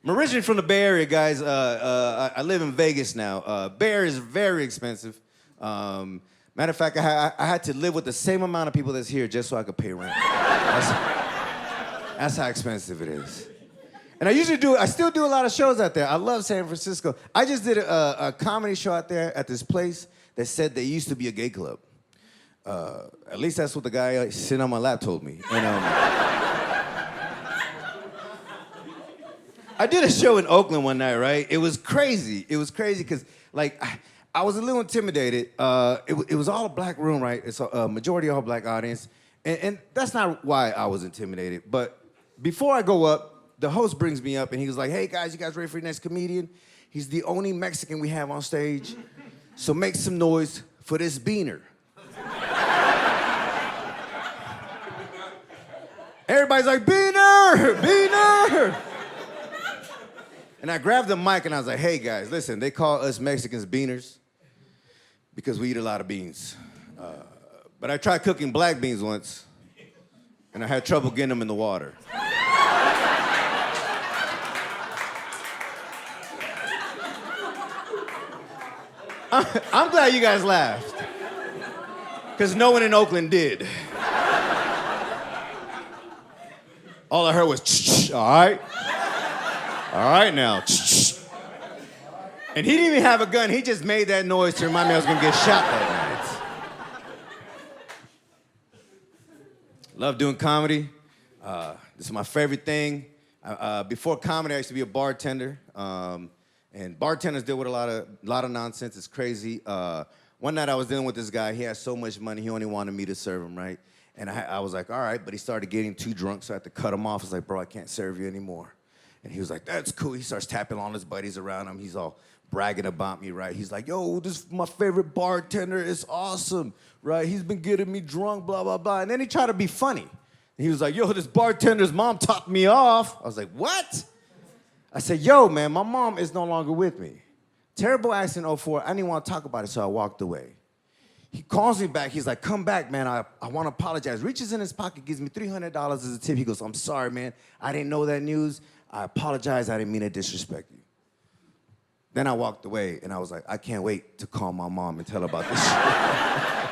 I'm originally from the Bay Area, guys. I live in Vegas now. Bay Area is very expensive. Matter of fact, I had to live with the same amount of people that's here just so I could pay rent. That's how expensive it is. And I still do a lot of shows out there. I love San Francisco. I just did a comedy show out there at this place that said there used to be a gay club. At least that's what the guy sitting on my lap told me. And, I did a show in Oakland one night, right? It was crazy. It was crazy because, like, I was a little intimidated. It was all a black room, right? It's a majority all black audience. And that's not why I was intimidated. But before I go up, the host brings me up and he was like, hey, guys, you guys ready for your next comedian? He's the only Mexican we have on stage. So make some noise for this beaner. Everybody's like, beaner, beaner. And I grabbed the mic and I was like, hey guys, listen, they call us Mexicans beaners because we eat a lot of beans. But I tried cooking black beans once and I had trouble getting them in the water. I'm glad you guys laughed because no one in Oakland did. All I heard was, all right? All right now. And he didn't even have a gun. He just made that noise to remind me I was gonna get shot that night. Love doing comedy. This is my favorite thing. Before comedy, I used to be a bartender. And bartenders deal with a lot of nonsense. It's crazy. One night I was dealing with this guy. He had so much money, he only wanted me to serve him, right? And I was like, all right, but he started getting too drunk, so I had to cut him off. I was like, bro, I can't serve you anymore. And he was like, that's cool. He starts tapping all his buddies around him. He's all bragging about me, right? He's like, yo, this is my favorite bartender. It's awesome, right? He's been getting me drunk, blah, blah, blah. And then he tried to be funny. And he was like, yo, this bartender's mom topped me off. I was like, what? I said, yo, man, my mom is no longer with me. Terrible accident in 04. I didn't want to talk about it, so I walked away. He calls me back. He's like, come back, man. I want to apologize. Reaches in his pocket, gives me $300 as a tip. He goes, I'm sorry, man. I didn't know that news. I apologize. I didn't mean to disrespect you. Then I walked away, and I was like, I can't wait to call my mom and tell her about this shit.